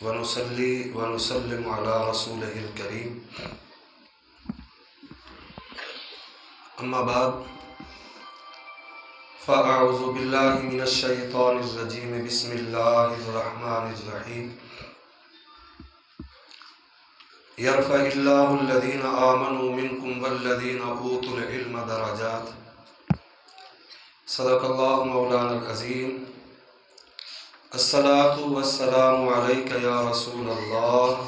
ونصلي ونسلم على رسوله الكريم أما بعد فأعوذ بالله من الشيطان الرجيم بسم الله الرحمن الرحيم يرفع الله الذين آمنوا منكم والذين أوتوا العلم درجات صدق الله مولانا العظيم الصلاة والسلام عليك يا رسول الله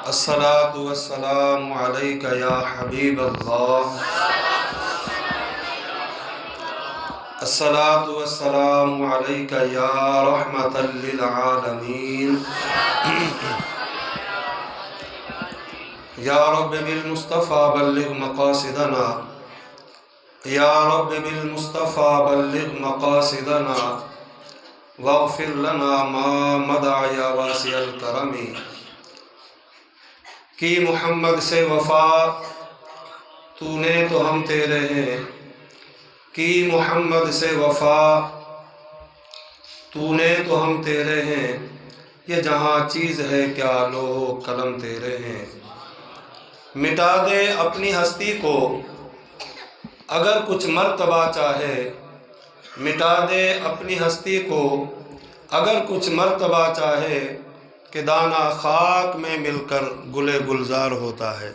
الصلاة والسلام عليك يا حبيب الله الصلاة والسلام عليك يا رحمة للعالمين يا رب بالمصطفى بلغ مقاصدنا يا رب بالمصطفى بلغ مقاصدنا واغفر لنا ما مضى يا واسع الكرم کی محمد سے وفا تو نے تو ہم تیرے ہیں کی محمد سے وفا تو نے تو ہم تیرے ہیں یہ جہاں چیز ہے کیا لوح و قلم تیرے ہیں مٹا دے اپنی ہستی کو اگر کچھ مرتبہ چاہے مٹا دے اپنی ہستی کو اگر کچھ مرتبہ چاہے کہ دانہ خاک میں مل کر گلے گلزار ہوتا ہے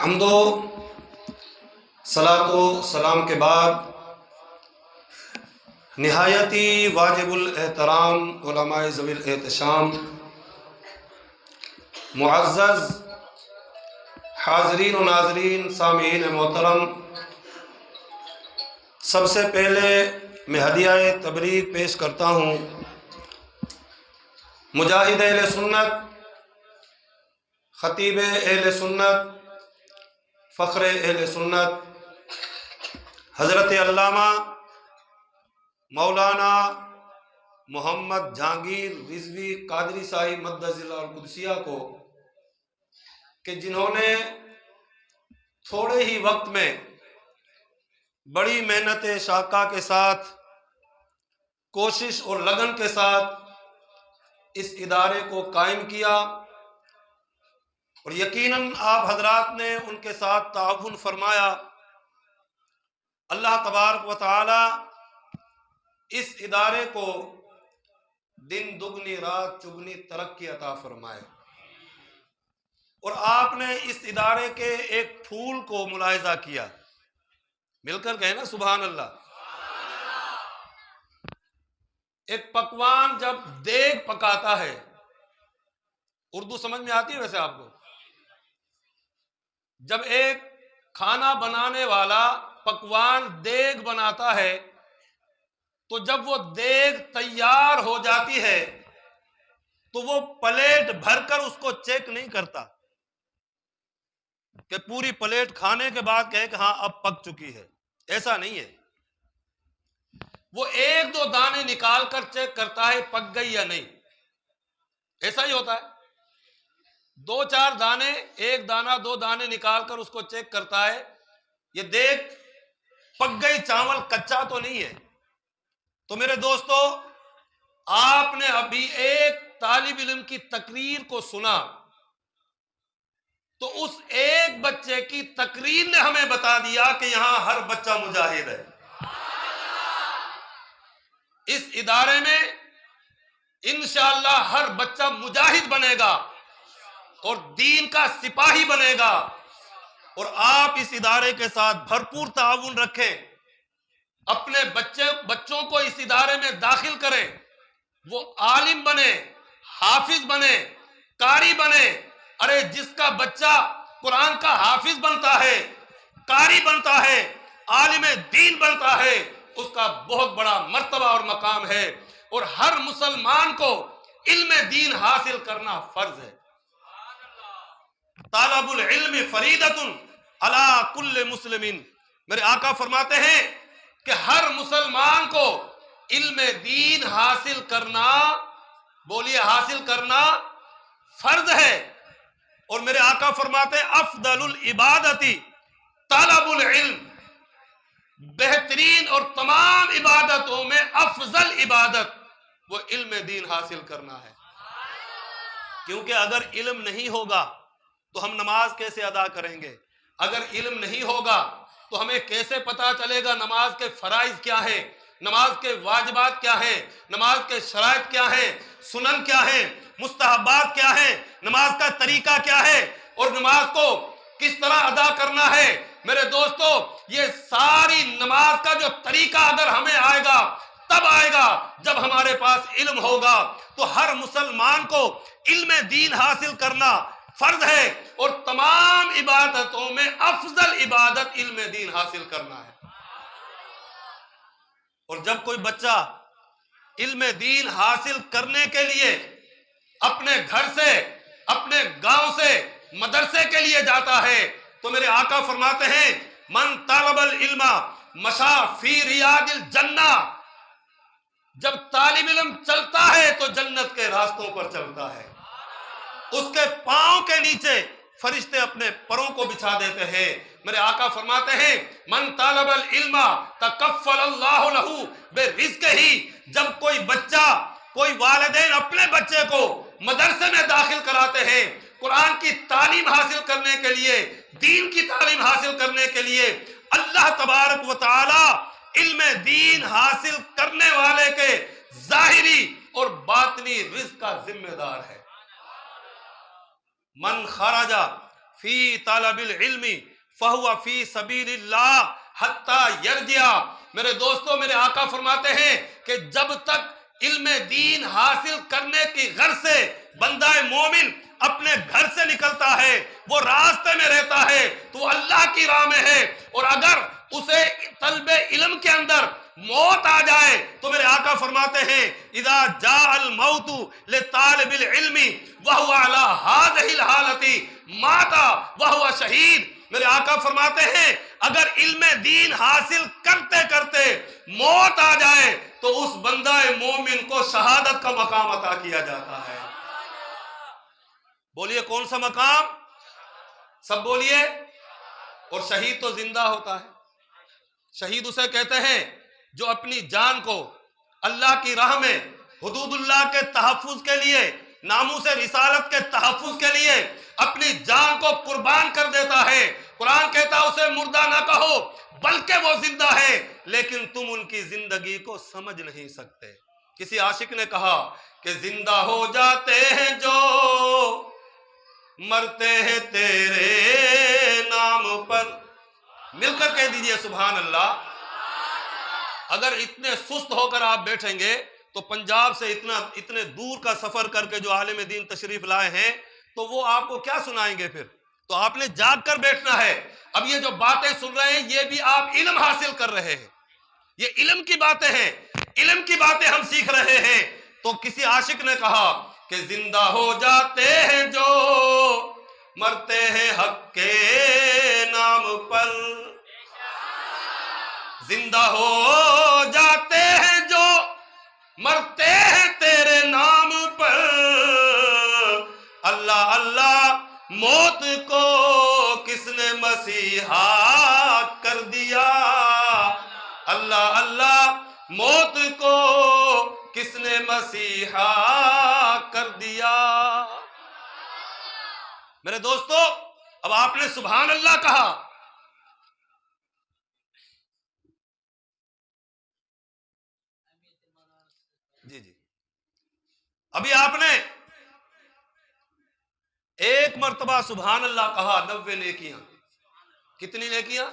حمد و صلاۃ و سلام کے بعد نہایتی واجب الاحترام علماء ذوی الاحتشام معزز حاضرین و ناظرین سامعین محترم، سب سے پہلے میں ہدیہ تبریک پیش کرتا ہوں مجاہد اہل سنت، خطیب اہل سنت، فخر اہل سنت حضرت علامہ مولانا محمد جہانگیر رضوی قادری صاحب مدظ اللہ القدسیہ کو کہ جنہوں نے تھوڑے ہی وقت میں بڑی محنت شاقہ کے ساتھ، کوشش اور لگن کے ساتھ اس ادارے کو قائم کیا، اور یقیناً آپ حضرات نے ان کے ساتھ تعاون فرمایا۔ اللہ تبارک و تعالی اس ادارے کو دن دگنی رات چگنی ترقی عطا فرمائے، اور آپ نے اس ادارے کے ایک پھول کو ملاحظہ کیا، مل کر کہیں نا سبحان اللہ۔ ایک پکوان جب دیگ پکاتا ہے، اردو سمجھ میں آتی ہے ویسے آپ کو؟ جب ایک کھانا بنانے والا پکوان دیگ بناتا ہے تو جب وہ دیگ تیار ہو جاتی ہے تو وہ پلیٹ بھر کر اس کو چیک نہیں کرتا کہ پوری پلیٹ کھانے کے بعد کہے کہ ہاں اب پک چکی ہے، ایسا نہیں ہے۔ وہ ایک دو دانے نکال کر چیک کرتا ہے پک گئی یا نہیں، ایسا ہی ہوتا ہے۔ دو چار دانے، ایک دانہ دو دانے نکال کر اس کو چیک کرتا ہے یہ دیکھ پک گئی، چاول کچا تو نہیں ہے۔ تو میرے دوستو، آپ نے ابھی ایک طالب علم کی تقریر کو سنا، تو اس ایک بچے کی تقریر نے ہمیں بتا دیا کہ یہاں ہر بچہ مجاہد ہے۔ اس ادارے میں انشاءاللہ ہر بچہ مجاہد بنے گا اور دین کا سپاہی بنے گا، اور آپ اس ادارے کے ساتھ بھرپور تعاون رکھیں، اپنے بچوں کو اس ادارے میں داخل کریں، وہ عالم بنے، حافظ بنے، قاری بنے۔ ارے جس کا بچہ قرآن کا حافظ بنتا ہے، قاری بنتا ہے، عالم دین بنتا ہے، اس کا بہت بڑا مرتبہ اور مقام ہے، اور ہر مسلمان کو علم دین حاصل کرنا فرض ہے۔ طالب العلم فریدۃ علی کل مسلم، میرے آقا فرماتے ہیں کہ ہر مسلمان کو علم دین حاصل کرنا، بولیے حاصل کرنا فرض ہے۔ اور میرے آقا فرماتے ہیں افضل العبادتی طلب العلم، بہترین اور تمام عبادتوں میں افضل عبادت وہ علم دین حاصل کرنا ہے. کیونکہ اگر علم نہیں ہوگا تو ہم نماز کیسے ادا کریں گے؟ اگر علم نہیں ہوگا تو ہمیں کیسے پتا چلے گا نماز کے فرائض کیا ہیں، نماز کے واجبات کیا ہیں، نماز کے شرائط کیا ہیں، سنن کیا ہیں، مستحبات کیا ہیں، نماز کا طریقہ کیا ہے، اور نماز کو کس طرح ادا کرنا ہے؟ میرے دوستو، یہ ساری نماز کا جو طریقہ اگر ہمیں آئے گا تب آئے گا جب ہمارے پاس علم ہوگا. تو ہر مسلمان کو علم دین حاصل کرنا فرض ہے، اور تمام عبادتوں میں افضل عبادت علم دین حاصل کرنا ہے. اور جب کوئی بچہ علم دین حاصل کرنے کے لیے اپنے گھر سے، اپنے گاؤں سے مدرسے کے لیے جاتا ہے تو میرے آقا فرماتے ہیں من طلب العلم مشى فی ریاض الجنہ. جب طالب علم چلتا ہے تو جنت کے راستوں پر چلتا ہے. اس کے پاؤں کے نیچے فرشتے اپنے پروں کو بچھا دیتے ہیں. میرے آقا فرماتے ہیں من طلب العلم تکفل اللہ لہ برزقہ. جب کوئی بچہ، کوئی والدین اپنے بچے کو مدرسے میں داخل کراتے ہیں قرآن کی تعلیم حاصل کرنے کے لیے، دین کی تعلیم حاصل کرنے کے لیے، اللہ تبارک و تعالی علم دین حاصل کرنے والے کے ظاہری اور باطنی رزق کا ذمہ دار ہے. من خرج فی طلب العلم فہو فی سبیل اللہ حتی یرجع. میرے دوستو، میرے آقا فرماتے ہیں کہ جب تک علم دین حاصل کرنے کی غرض سے بندہ مومن اپنے گھر سے نکلتا ہے، وہ راستے میں رہتا ہے تو اللہ کی راہ میں ہے. اور اگر اسے طلب علم کے اندر موت آ جائے تو میرے آقا فرماتے ہیں اذا جاء الموت لطالب العلم وهو على هذه الحالت مات وهو شہید. میرے آقا فرماتے ہیں اگر علم دین حاصل کرتے کرتے موت آ جائے تو اس بندہ مومن کو شہادت کا مقام عطا کیا جاتا ہے. بولیے کون سا مقام؟ سب بولیے. اور شہید تو زندہ ہوتا ہے. شہید اسے کہتے ہیں جو اپنی جان کو اللہ کی راہ میں حدود اللہ کے تحفظ کے لیے، ناموس رسالت کے تحفظ کے لیے اپنی جان کو قربان کر دیتا ہے. قرآن کہتا ہے اسے مردہ نہ کہو بلکہ وہ زندہ ہے، لیکن تم ان کی زندگی کو سمجھ نہیں سکتے. کسی عاشق نے کہا کہ زندہ ہو جاتے ہیں جو مرتے ہیں تیرے نام پر. مل کر کہہ دیجئے سبحان اللہ. اگر اتنے سست ہو کر آپ بیٹھیں گے تو پنجاب سے اتنے دور کا سفر کر کے جو عالم دین تشریف لائے ہیں تو وہ آپ کو کیا سنائیں گے پھر؟ تو آپ نے جاگ کر بیٹھنا ہے. اب یہ جو باتیں سن رہے ہیں یہ بھی آپ علم حاصل کر رہے ہیں، یہ علم کی باتیں ہیں، علم کی باتیں ہم سیکھ رہے ہیں. تو کسی عاشق نے کہا کہ زندہ ہو جاتے ہیں جو مرتے ہیں حق کے نام پر. زندہ ہو جاتے ہیں جو مرتے ہیں تیرے نام پر. اللہ اللہ موت کو کس نے مسیحا کر دیا. اللہ اللہ موت کو کس نے مسیحا کر دیا. میرے دوستو، اب آپ نے سبحان اللہ کہا. جی جی، ابھی آپ نے ایک مرتبہ سبحان اللہ کہا، 90 نیکیاں. کتنی نیکیاں؟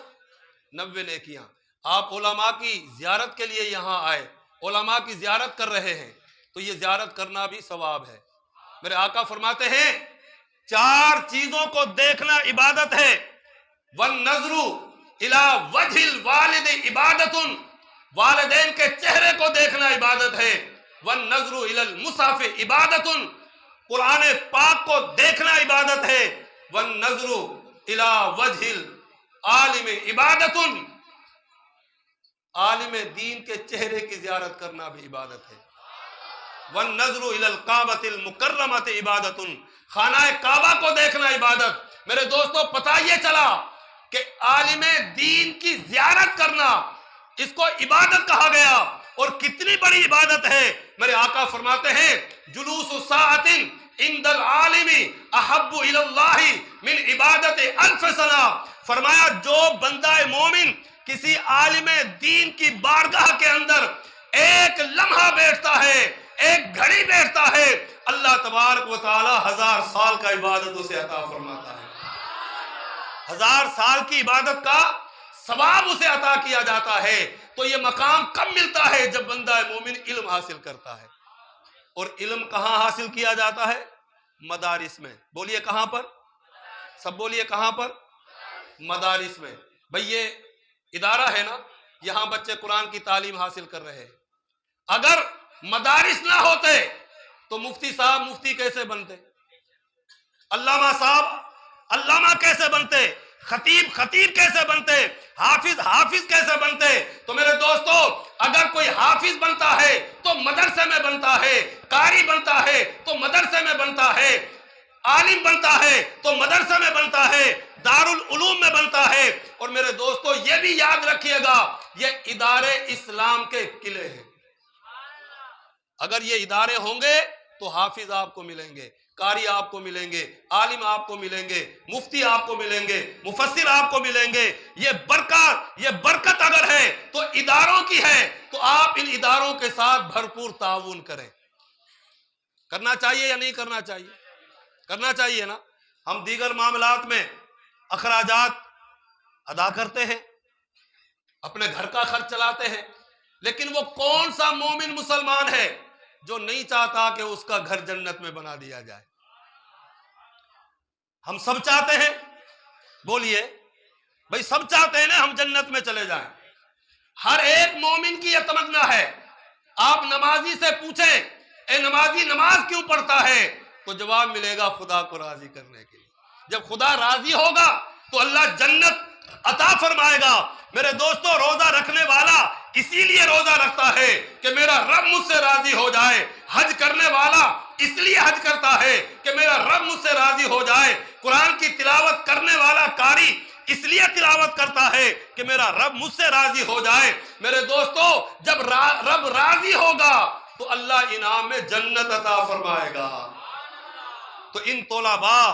90 نیکیاں. آپ علماء کی زیارت کے لیے یہاں آئے، علماء کی زیارت کر رہے ہیں تو یہ زیارت کرنا بھی ثواب ہے. میرے آقا فرماتے ہیں 4 چیزوں کو دیکھنا عبادت ہے. والنظر الی وجہ الوالد عبادت، والدین کے چہرے کو دیکھنا عبادت ہے. والنظر الی المصحف عبادت، قرآن پاک کو دیکھنا عبادت ہے. والنظر الی وجہ العالم عبادت، عالم دین کے چہرے کی زیارت کرنا بھی عبادت ہے. والنظر الی الکعبۃ المکرمۃ عبادت، خانہ کعبہ کو دیکھنا عبادت. میرے دوستو، پتہ یہ چلا کہ عالم دین کی زیارت کرنا اس کو عبادت کہا گیا، اور کتنی بڑی عبادت ہے۔ میرے آقا فرماتے ہیں جلوس ساعت عند العالم احب الی اللہ من عبادت الف سنہ، فرمایا جو بندہ مومن کسی عالم دین کی بارگاہ کے اندر ایک لمحہ بیٹھتا ہے، ایک گھڑی بیٹھتا ہے، اللہ تبارک و تعالی 1000 سال کا عبادت اسے عطا فرماتا ہے۔ 1000 سال کی عبادت کا ثواب اسے عطا کیا جاتا ہے۔ تو یہ مقام کب ملتا ہے؟ جب بندہ مومن علم حاصل کرتا ہے۔ اور علم کہاں حاصل کیا جاتا ہے؟ مدارس میں۔ بولیے کہاں پر؟ سب بولیے کہاں پر؟ مدارس میں۔ بھئی یہ ادارہ ہے نا، یہاں بچے قرآن کی تعلیم حاصل کر رہے ہیں۔ اگر مدارس نہ ہوتے تو مفتی صاحب مفتی کیسے بنتے؟ علامہ صاحب علامہ کیسے بنتے؟ خطیب خطیب کیسے بنتے؟ حافظ حافظ کیسے بنتے؟ تو میرے دوستو، اگر کوئی حافظ بنتا ہے تو مدرسے میں بنتا ہے، قاری بنتا ہے تو مدرسے میں بنتا ہے، عالم بنتا ہے تو مدرسے میں بنتا ہے، دارالعلوم میں بنتا ہے۔ اور میرے دوستو یہ بھی یاد رکھیے گا، یہ ادارے اسلام کے قلعے ہیں۔ اگر یہ ادارے ہوں گے تو حافظ آپ کو ملیں گے، قاری آپ کو ملیں گے، عالم آپ کو ملیں گے، مفتی آپ کو ملیں گے، مفسر آپ کو ملیں گے۔ یہ برکت اگر ہے تو اداروں کی ہے، تو آپ ان اداروں کے ساتھ بھرپور تعاون کریں۔ کرنا چاہیے یا نہیں کرنا چاہیے؟ کرنا چاہیے نا۔ ہم دیگر معاملات میں اخراجات ادا کرتے ہیں، اپنے گھر کا خرچ چلاتے ہیں، لیکن وہ کون سا مومن مسلمان ہے جو نہیں چاہتا کہ اس کا گھر جنت میں بنا دیا جائے؟ ہم سب چاہتے ہیں، بولیے بھئی سب چاہتے ہیں نا ہم جنت میں چلے جائیں۔ ہر ایک مومن کی یہ تمنا ہے۔ آپ نمازی سے پوچھیں اے نمازی نماز کیوں پڑھتا ہے، تو جواب ملے گا خدا کو راضی کرنے کے لیے۔ جب خدا راضی ہوگا تو اللہ جنت عطا فرمائے گا۔ میرے دوستو، روزہ رکھنے والا اسی لیے روزہ رکھتا ہے کہ میرا رب مجھ سے راضی ہو جائے۔ حج کرنے والا اس لیے حج کرتا ہے کہ میرا رب مجھ سے راضی ہو جائے۔ قرآن کی تلاوت کرنے والا قاری اس لیے تلاوت کرتا ہے کہ میرا رب مجھ سے راضی ہو جائے۔ میرے دوستو، جب رب راضی ہوگا تو اللہ انعام میں جنت عطا فرمائے گا۔ تو ان طلباء،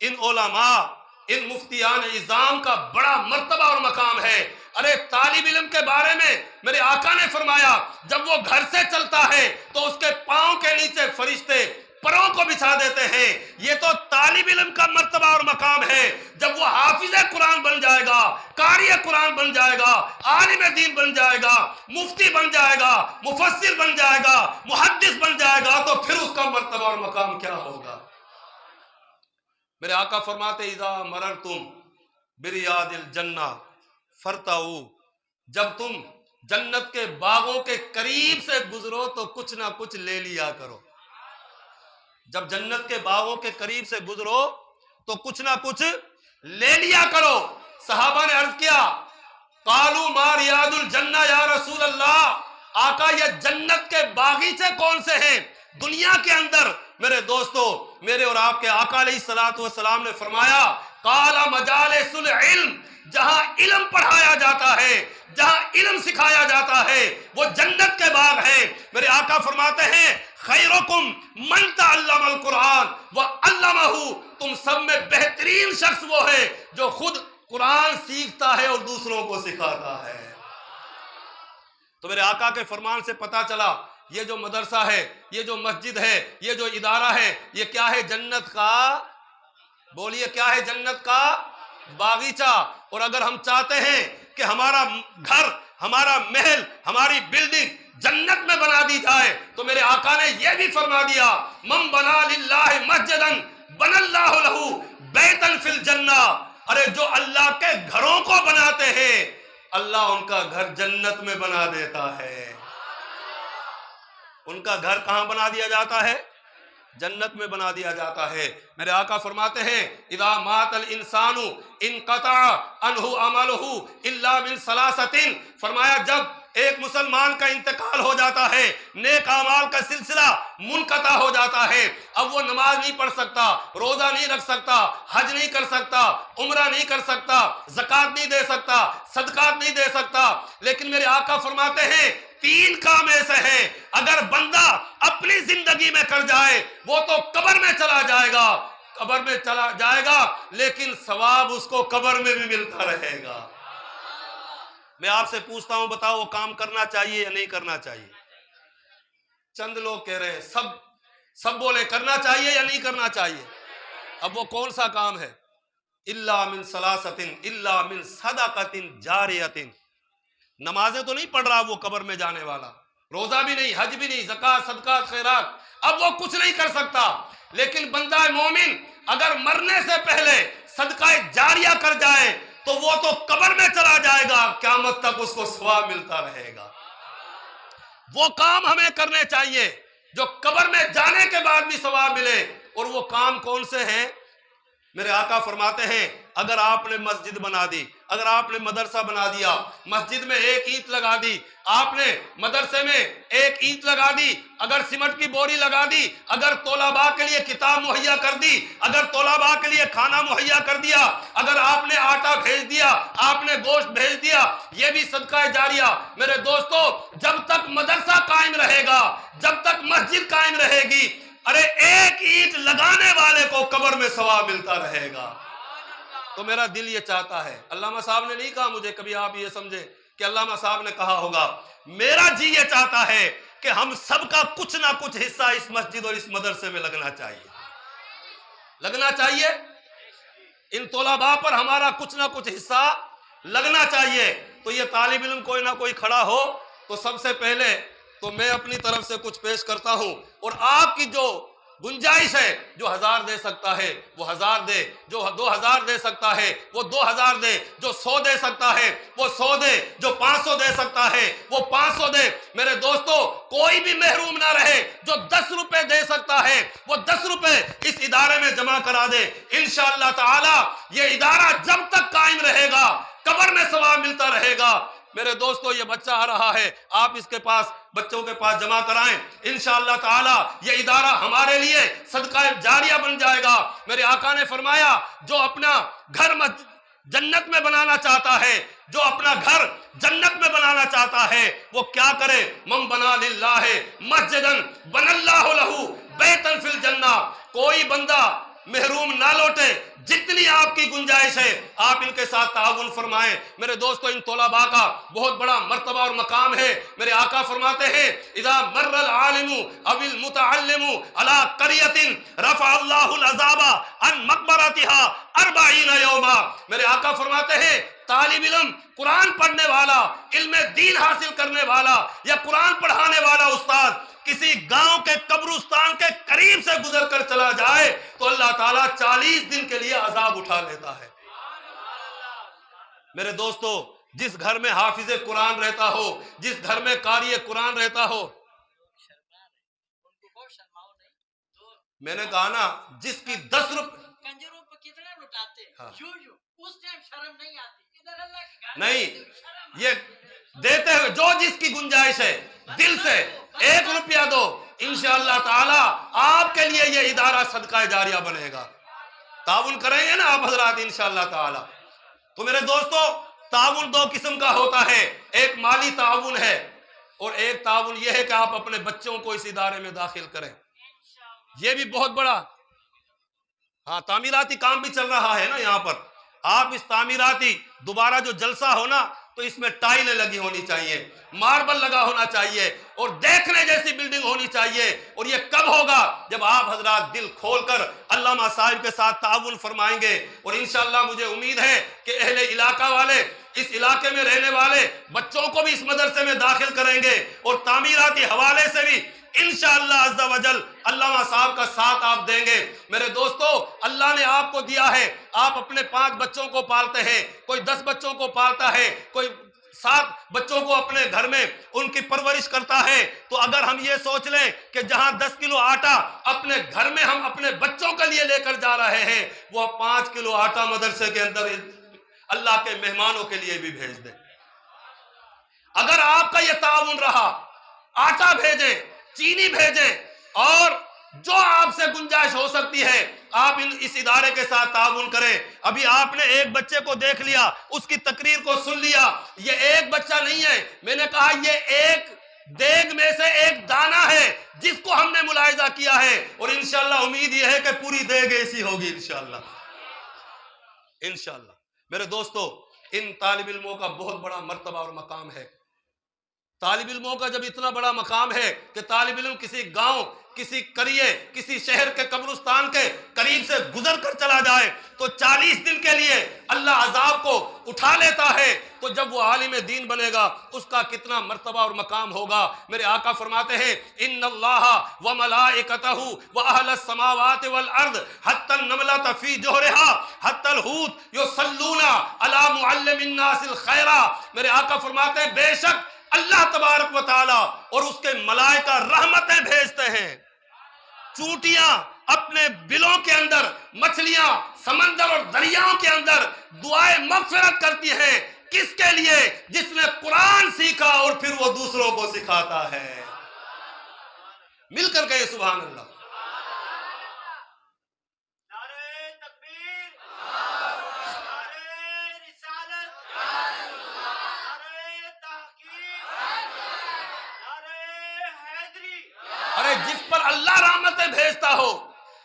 ان علماء، ان مفتیان اعظام کا بڑا مرتبہ اور مقام ہے۔ ارے طالب علم کے بارے میں میرے آقا نے فرمایا جب وہ گھر سے چلتا ہے تو اس کے پاؤں کے نیچے فرشتے پروں کو بچھا دیتے ہیں۔ یہ تو طالب علم کا مرتبہ اور مقام ہے۔ جب وہ حافظ قرآن بن جائے گا، قاری قرآن بن جائے گا، عالم دین بن جائے گا، مفتی بن جائے گا، مفسر بن جائے گا، محدث بن جائے گا، تو پھر اس کا مرتبہ اور مقام کیا ہوگا؟ میرے آقا فرماتے اذا مررتم بریاد الجنہ فرتعوا، جب تم جنت کے باغوں کے قریب سے گزرو تو کچھ نہ کچھ لے لیا کرو۔ جب جنت کے باغوں کے قریب سے گزرو تو کچھ نہ کچھ لے لیا کرو۔ صحابہ نے عرض کیا قالوا ما ریاض الجنہ یا رسول اللہ، آقا یہ جنت کے باغیچے کون سے ہیں دنیا کے اندر؟ میرے دوستو، میرے اور آپ کے آقا علیہ الصلوۃ والسلام نے فرمایا قال مجالس العلم، جہاں علم پڑھایا جاتا ہے، جہاں علم سکھایا جاتا ہے، وہ جنت کے باغ ہیں۔ میرے آقا فرماتے ہیں خیرکم من تعلم القرآن وعلمہ، تم سب میں بہترین شخص وہ ہے جو خود قرآن سیکھتا ہے اور دوسروں کو سکھاتا ہے۔ تو میرے آقا کے فرمان سے پتا چلا یہ جو مدرسہ ہے، یہ جو مسجد ہے، یہ جو ادارہ ہے، یہ کیا ہے؟ جنت کا، بولیے کیا ہے؟ جنت کا باغیچہ۔ اور اگر ہم چاہتے ہیں کہ ہمارا گھر، ہمارا محل، ہماری بلڈنگ جنت میں بنا دی جائے تو میرے آقا نے یہ بھی فرما دیا من بنا للہ مسجدا بنا اللہ لہ بیتا فی الجنہ، ارے جو اللہ کے گھروں کو بناتے ہیں اللہ ان کا گھر جنت میں بنا دیتا ہے۔ ان کا گھر کہاں بنا دیا جاتا ہے؟ جنت میں بنا دیا جاتا ہے۔ میرے آقا فرماتے ہیں اذا مات الانسان انقطع عنہ عملہ الا من ثلاثۃ، فرمایا جب ایک مسلمان کا انتقال ہو جاتا ہے، نیک اعمال کا سلسلہ منقطع ہو جاتا ہے، اب وہ نماز نہیں پڑھ سکتا، روزہ نہیں رکھ سکتا، حج نہیں کر سکتا، عمرہ نہیں کر سکتا، زکوٰۃ نہیں دے سکتا، صدقات نہیں دے سکتا۔ لیکن میرے آقا فرماتے ہیں 3 کام ایسے ہیں اگر بندہ اپنی زندگی میں کر جائے وہ تو قبر میں چلا جائے گا، قبر میں چلا جائے گا لیکن ثواب اس کو قبر میں بھی ملتا رہے گا۔ میں آپ سے پوچھتا ہوں، بتاؤ وہ کام کرنا چاہیے یا نہیں کرنا چاہیے؟ چند لوگ کہہ رہے ہیں، سب بولے کرنا چاہیے یا نہیں کرنا چاہیے۔ اب وہ کون سا کام ہے؟ الا من ثلاثۃ الا من صدقۃ جاریۃ۔ نمازیں تو نہیں پڑھ رہا وہ قبر میں جانے والا، روزہ بھی نہیں، حج بھی نہیں، زکوٰۃ صدقات خیرات، اب وہ کچھ نہیں کر سکتا، لیکن بندہ مومن اگر مرنے سے پہلے صدقہ جاریہ کر جائے تو وہ تو قبر میں چلا جائے گا، قیامت تک اس کو ثواب ملتا رہے گا۔ وہ کام ہمیں کرنے چاہیے جو قبر میں جانے کے بعد بھی ثواب ملے، اور وہ کام کون سے ہیں؟ میرے آقا فرماتے ہیں اگر آپ نے مسجد بنا دی، اگر آپ نے مدرسہ بنا دیا، مسجد میں ایک اینٹ لگا دی، آپ نے مدرسے میں ایک اینٹ لگا دی، اگر سیمنٹ کی بوری لگا دی، اگر طلباء کے لیے کتاب مہیا کر دی، اگر طلباء کے لیے کھانا مہیا کر دیا، اگر آپ نے آٹا بھیج دیا، آپ نے گوشت بھیج دیا، یہ بھی صدقہ جاریہ۔ میرے دوستو جب تک مدرسہ قائم رہے گا، جب تک مسجد قائم رہے گی، ارے ایک اینٹ لگانے والے کو قبر میں ثواب ملتا رہے گا۔ تو میرا دل یہ چاہتا ہے، علامہ صاحب نے نہیں کہا مجھے، کبھی آپ یہ سمجھے کہ علامہ صاحب نے کہا ہوگا، میرا جی یہ چاہتا ہے کہ ہم سب کا کچھ نہ کچھ حصہ اس مسجد اور اس مدرسے میں لگنا چاہیے، لگنا چاہیے، ان طلباء پر ہمارا کچھ نہ کچھ حصہ لگنا چاہیے۔ تو یہ طالب علم کوئی نہ کوئی کھڑا ہو تو سب سے پہلے تو میں اپنی طرف سے کچھ پیش کرتا ہوں، اور آپ کی جو گنجائش ہے، جو 1000 دے سکتا ہے وہ 1000 دے، جو 2000 دے سکتا ہے وہ 2000 دے، جو 100 دے سکتا ہے وہ 100 دے، جو 500 دے سکتا ہے وہ 500 دے۔ میرے دوستو کوئی بھی محروم نہ رہے، جو 10 روپے دے سکتا ہے وہ 10 روپے اس ادارے میں جمع کرا دے۔ انشاءاللہ تعالی یہ ادارہ جب تک قائم رہے گا قبر میں ثواب ملتا رہے گا۔ میرے دوستو یہ بچہ آ رہا ہے، آپ اس کے پاس بچوں کے پاس جمع کرائیں، انشاءاللہ تعالی یہ ادارہ ہمارے لیے صدقہ جاریہ بن جائے گا۔ میرے آقا نے فرمایا جو اپنا گھر جنت میں بنانا چاہتا ہے، جو اپنا گھر جنت میں بنانا چاہتا ہے وہ کیا کرے؟ من بنا للہ مسجدا بن اللہ لہ بیتا فی الجنہ۔ کوئی بندہ محروم نہ لوٹے، جتنی آپ کی گنجائش ہے آپ ان کے ساتھ تعاون فرمائیں۔ میرے دوستو ان طلباء کا بہت بڑا مرتبہ اور مقام ہے۔ میرے آقا فرماتے ہیں اذا مر العالم او المتعلم علی قریۃ رفع اللہ العذاب عن مقبرتها 40 یوما۔ میرے آقا فرماتے ہیں طالب علم، قرآن پڑھنے والا، علم دین حاصل کرنے والا یا قرآن پڑھانے والا استاد کسی گاؤں کے قبرستان کے قریب سے گزر کر چلا جائے تو اللہ تعالیٰ 40 دن کے لیے عذاب اٹھا لیتا ہے۔ میرے دوستو جس گھر میں حافظ قرآن رہتا ہو، جس گھر میں قاری قرآن رہتا ہو، میں نے کہا نا جس کی 10 روپے کنجروں پہ کتنا لٹاتے ہیں، اس ٹائم شرم نہیں آتی، ادھر اللہ کی گھر نہیں، یہ دیتے ہوئے جو جس کی گنجائش ہے دل سے 1 روپیہ دو، انشاءاللہ تعالی آپ کے لیے یہ ادارہ صدقہ جاریہ بنے گا۔ تعاون کریں گے نا آپ حضرات انشاءاللہ تعالی۔ تو میرے دوستو تعاون 2 قسم کا ہوتا ہے، ایک مالی تعاون ہے اور ایک تعاون یہ ہے کہ آپ اپنے بچوں کو اس ادارے میں داخل کریں، یہ بھی بہت بڑا۔ ہاں تعمیراتی کام بھی چل رہا ہے نا یہاں پر، آپ اس تعمیراتی دوبارہ جو جلسہ ہونا تو اس میں ٹائلیں لگی ہونی چاہیے، ماربل لگا ہونا چاہیے اور دیکھنے جیسی بلڈنگ ہونی چاہیے۔ اور یہ کب ہوگا؟ جب آپ حضرات دل کھول کر علامہ صاحب کے ساتھ تعاون فرمائیں گے، اور انشاءاللہ مجھے امید ہے کہ اہل علاقہ والے، اس علاقے میں رہنے والے بچوں کو بھی اس مدرسے میں داخل کریں گے، اور تعمیراتی حوالے سے بھی انشاءاللہ عز و جل علامہ صاحب کا ساتھ آپ دیں گے۔ میرے دوستو اللہ نے آپ کو دیا ہے، آپ اپنے 5 بچوں کو پالتے ہیں، کوئی 10 بچوں کو پالتا ہے، کوئی 7 بچوں کو اپنے گھر میں ان کی پرورش کرتا ہے۔ تو اگر ہم یہ سوچ لیں کہ جہاں 10 کلو آٹا اپنے گھر میں ہم اپنے بچوں کے لیے لے کر جا رہے ہیں، وہ 5 کلو آٹا مدرسے کے اندر اللہ کے مہمانوں کے لیے بھی بھیج دیں۔ اگر آپ کا یہ تعاون رہا، آٹا بھیجیں، چینی بھیجیں، اور جو آپ سے گنجائش ہو سکتی ہے آپ اس ادارے کے ساتھ تعاون کریں. ابھی آپ نے ایک بچے کو دیکھ لیا، اس کی تقریر کو سن لیا. یہ ایک بچہ نہیں ہے، میں نے کہا یہ ایک دیگ میں سے ایک دانہ ہے جس کو ہم نے ملاحظہ کیا ہے، اور انشاءاللہ امید یہ ہے کہ پوری دیگ ایسی ہوگی انشاءاللہ. انشاءاللہ میرے دوستو، ان طالب علموں کا بہت بڑا مرتبہ اور مقام ہے. طالب علموں کا جب اتنا بڑا مقام ہے کہ طالب علم کسی گاؤں، کسی قریے، کسی شہر کے قبرستان کے قریب سے گزر کر چلا جائے تو 40 دن کے لیے اللہ عذاب کو اٹھا لیتا ہے، تو جب وہ عالم دین بنے گا اس کا کتنا مرتبہ اور مقام ہوگا. میرے آقا فرماتے ہیں ان اللہ وملائکتہ واہل السماوات والارض حتی النملۃ فی جوہرها حتی الحوت یصلون علی معلم الناس الخیر. میرے آقا فرماتے ہیں بے شک اللہ تبارک و تعالی اور اس کے ملائکہ رحمتیں بھیجتے ہیں. چونٹیاں اپنے بلوں کے اندر، مچھلیاں سمندر اور دریاؤں کے اندر دعائیں مغفرت کرتی ہیں. کس کے لیے؟ جس نے قرآن سیکھا اور پھر وہ دوسروں کو سکھاتا ہے. مل کر کہے سبحان اللہ. ارے جس پر اللہ رحمتیں بھیجتا ہو،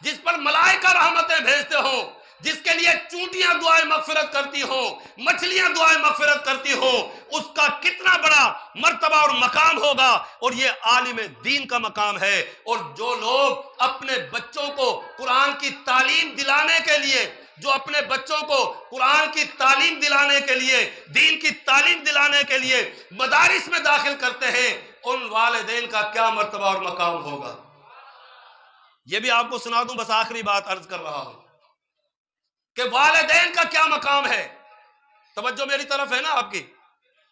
جس پر ملائکہ رحمتیں بھیجتے ہوں، جس کے لیے چونٹیاں دعائیں مغفرت کرتی ہوں، مچھلیاں دعائیں مغفرت کرتی ہوں، اس کا کتنا بڑا مرتبہ اور مقام ہوگا. اور یہ عالم دین کا مقام ہے. اور جو لوگ اپنے بچوں کو قرآن کی تعلیم دلانے کے لیے، جو اپنے بچوں کو قرآن کی تعلیم دلانے کے لیے، دین کی تعلیم دلانے کے لیے مدارس میں داخل کرتے ہیں، ان والدین کا کیا مرتبہ اور مقام ہوگا. یہ بھی آپ کو سنا دوں، بس آخری بات عرض کر رہا ہوں کہ والدین کا کیا مقام ہے. توجہ میری طرف ہے نا آپ کی.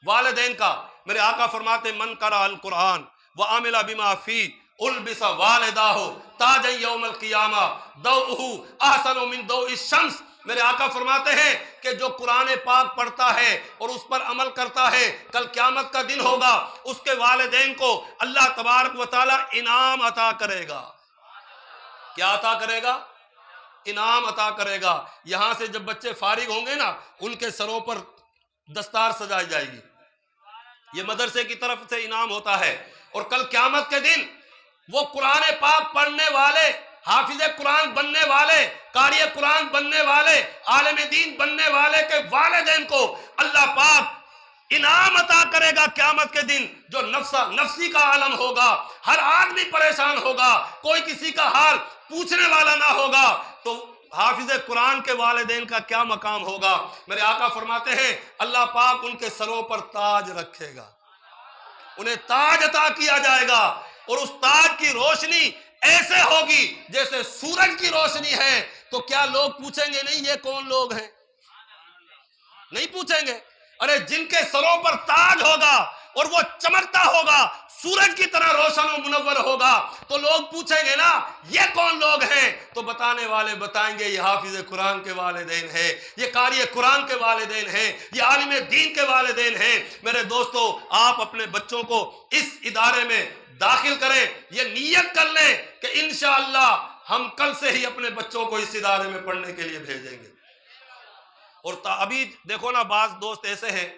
والدین کا میرے آقا فرماتے من قرأ القرآن وعمل بما فیہ البس والداہ تاجا یوم القیامہ ضوءہ احسن من ضوء الشمس. میرے آقا فرماتے ہیں کہ جو قرآن پاک پڑھتا ہے اور اس پر عمل کرتا ہے، کل قیامت کا دن ہوگا، اس کے والدین کو اللہ تبارک و تعالی انعام عطا کرے گا. کیا عطا کرے گا؟ انعام عطا کرے گا. یہاں سے جب بچے فارغ ہوں گے نا، ان کے سروں پر دستار سجائی جائے گی. یہ مدرسے کی طرف سے انعام ہوتا ہے. اور کل قیامت کے دن وہ قرآن پاک پڑھنے والے، حافظ قرآن بننے والے، قاری قرآن بننے والے، عالم دین بننے والے کے والدین کو اللہ پاک انعام عطا کرے گا قیامت کے دن. جو نفسی کا عالم ہوگا، ہر آدمی پریشان ہوگا، کوئی کسی کا حال پوچھنے والا نہ ہوگا، تو حافظ قرآن کے والدین کا کیا مقام ہوگا. میرے آقا فرماتے ہیں اللہ پاک ان کے سروں پر تاج رکھے گا، انہیں تاج عطا کیا جائے گا، اور اس تاج کی روشنی ایسے ہوگی جیسے سورج کی روشنی ہے. تو کیا لوگ پوچھیں گے نہیں یہ کون لوگ ہیں؟ نہیں پوچھیں گے. ارے جن کے سروں پر تاج ہوگا اور وہ چمکتا ہوگا، سورج کی طرح روشن و منور ہوگا، تو لوگ پوچھیں گے نا یہ کون لوگ ہیں؟ تو بتانے والے بتائیں گے یہ حافظ قرآن کے والدین ہیں، یہ قاری قرآن کے والدین ہیں، یہ عالم دین کے والدین ہیں. میرے دوستو، آپ اپنے بچوں کو اس ادارے میں داخل کریں، یہ نیت کر لیں کہ انشاءاللہ ہم کل سے ہی اپنے بچوں کو اس ادارے میں پڑھنے کے لیے بھیجیں گے. اور ابھی دیکھو نا، بعض دوست ایسے ہیں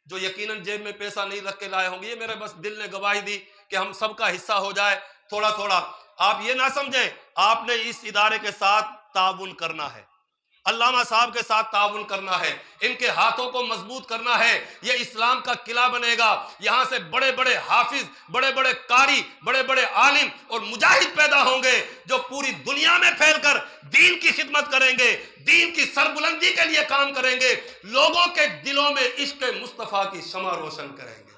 جو یقیناً جیب میں پیسہ نہیں رکھ کے لائے ہوں گے. یہ میرے بس دل نے گواہی دی کہ ہم سب کا حصہ ہو جائے تھوڑا تھوڑا. آپ یہ نہ سمجھیں آپ نے اس ادارے کے ساتھ تعاون کرنا ہے، علامہ صاحب کے ساتھ تعاون کرنا ہے، ان کے ہاتھوں کو مضبوط کرنا ہے. یہ اسلام کا قلعہ بنے گا. یہاں سے بڑے بڑے حافظ، بڑے بڑے قاری، بڑے بڑے عالم اور مجاہد پیدا ہوں گے جو پوری دنیا میں پھیل کر دین کی خدمت کریں گے، دین کی سربلندی کے لیے کام کریں گے، لوگوں کے دلوں میں عشق مصطفیٰ کی شمع روشن کریں گے.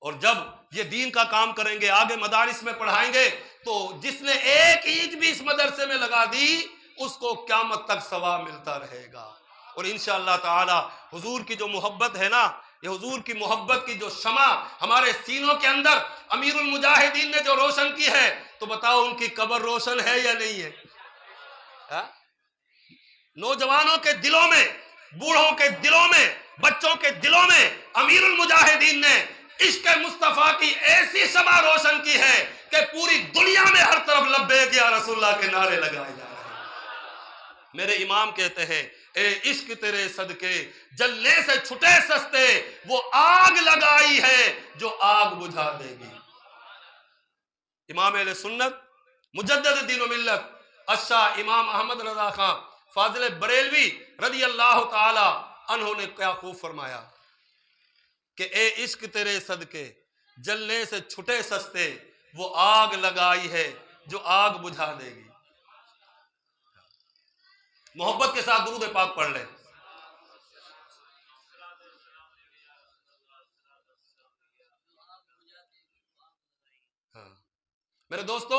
اور جب یہ دین کا کام کریں گے، آگے مدارس میں پڑھائیں گے، تو جس نے ایک اینٹ بھی اس مدرسے میں لگا دی اس کو قیامت تک ثواب ملتا رہے گا. اور انشاءاللہ تعالی حضور کی جو محبت ہے نا، یہ حضور کی محبت کی جو شمع ہمارے سینوں کے اندر امیر المجاہدین نے جو روشن کی ہے، تو بتاؤ ان کی قبر روشن ہے یا نہیں ہے؟ نوجوانوں کے دلوں میں، بوڑھوں کے دلوں میں بچوں کے دلوں میں امیر المجاہدین نے عشق مصطفیٰ کی ایسی شمع روشن کی ہے کہ پوری دنیا میں ہر طرف لبیک یا رسول اللہ کے نعرے لگائے جا رہے ہیں۔ میرے امام کہتے ہیں اے عشق تیرے صدقے جلنے سے چھٹے سستے، وہ آگ لگائی ہے جو آگ بجھا دے گی۔ امام اہل سنت مجدد دین و ملت الشاہ امام احمد رضا خان فاضل بریلوی رضی اللہ تعالی عنہ نے کیا خوب فرمایا کہ اے عشق تیرے صدقے جلنے سے چھٹے سستے، وہ آگ لگائی ہے جو آگ بجھا دے گی۔ محبت کے ساتھ درود پاک پڑھ لیں۔ میرے دوستو،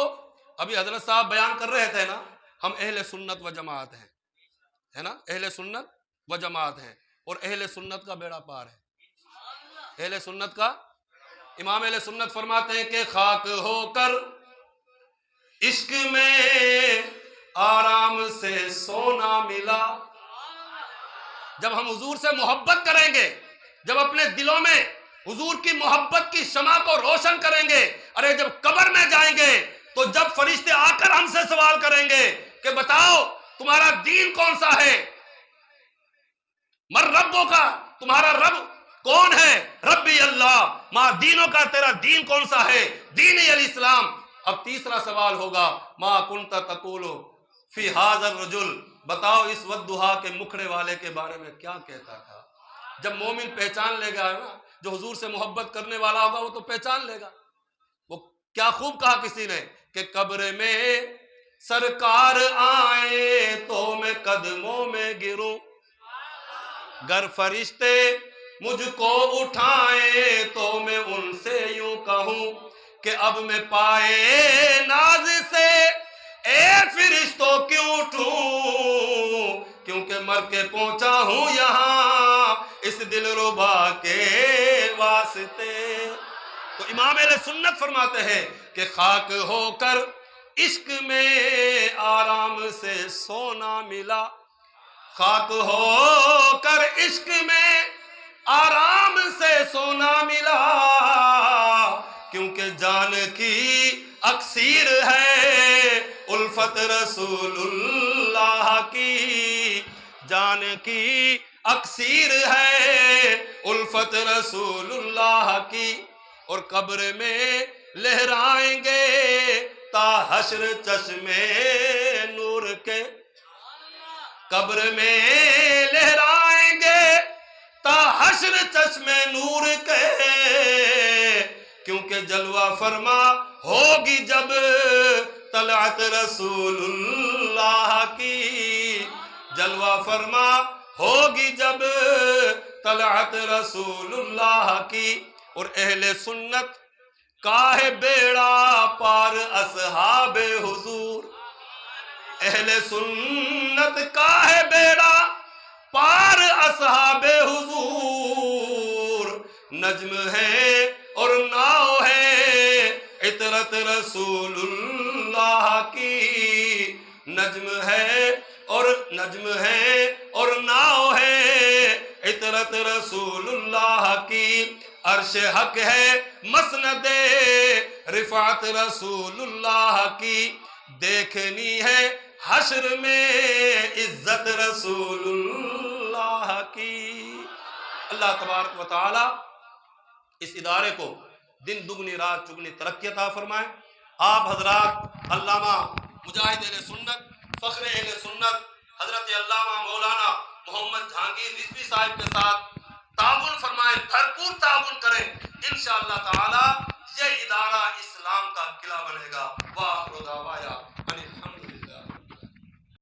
ابھی حضرت صاحب بیان کر رہے تھے نا، ہم اہل سنت و جماعت ہیں، ہے نا، اہل سنت و جماعت ہیں، اور اہل سنت کا بیڑا پار ہے۔ اہل سنت کا، امام اہل سنت فرماتے ہیں کہ خاک ہو کر عشق میں آرام سے سونا ملا۔ جب ہم حضور سے محبت کریں گے، جب اپنے دلوں میں حضور کی محبت کی شمع کو روشن کریں گے، ارے جب قبر میں جائیں گے تو جب فرشتے آ کر ہم سے سوال کریں گے کہ بتاؤ تمہارا دین کون سا ہے، مر ربوں کا، تمہارا رب کون ہے، ربی اللہ، ماں دینوں کا تیرا دین کون سا ہے، دین الاسلام۔ اب تیسرا سوال ہوگا ما کنت تقول فی ھذا الرجل، بتاؤ اس ودھا کے مکھڑے والے کے بارے میں کیا کہتا تھا۔ جب مومن پہچان لے گا نا، جو حضور سے محبت کرنے والا ہوگا وہ تو پہچان لے گا۔ وہ کیا خوب کہا کسی نے کہ قبر میں سرکار آئے تو میں قدموں میں گروں، گر فرشتے مجھ کو اٹھائیں تو میں ان سے یوں کہوں کہ اب میں پائے ناز سے اے فرشتوں کیوں اٹھوں، کیونکہ مر کے پہنچا ہوں یہاں اس دل ربا کے واسطے۔ تو امام اہل سنت فرماتے ہیں کہ خاک ہو کر عشق میں آرام سے سونا ملا، خاک ہو کر عشق میں آرام سے سونا ملا، کیونکہ جان کی اکسیر ہے الفت رسول اللہ کی، جان کی اکسیر ہے الفت رسول اللہ کی، اور قبر میں لہرائیں گے تا حشر چشمے نور کے، قبر میں لہرائیں گے تا حشر چشمے نور کے، کیونکہ جلوہ فرما ہوگی جب طلعت رسول اللہ کی، جلوہ فرما ہوگی جب طلعت رسول اللہ کی۔ اور اہل سنت کا ہے بیڑا پار اصحاب حضور، اہل سنت کا ہے بیڑا پار اصحاب حضور، نجم ہے اور ناؤ ہے عطرت رسول اللہ کی، نجم ہے اور ناؤ ہے عطرت رسول اللہ کی، عرش حق ہے مسند رفعت رسول اللہ کی، دیکھنی ہے حشر میں عزت رسول اللہ کی۔ اللہ تبارک و تعالی اس ادارے کو دن دگنی رات چگنی ترقی عطا فرمائے۔ آپ حضرات علامہ مجاہد اہل سنت، فخر اہل سنت حضرت علامہ مولانا محمد جہانگیر رضوی صاحب کے ساتھ تعاون فرمائیں، بھرپور تعاون کریں، انشاءاللہ تعالی یہ ادارہ اسلام کا قلعہ بنے گا۔ وآخر دعوانا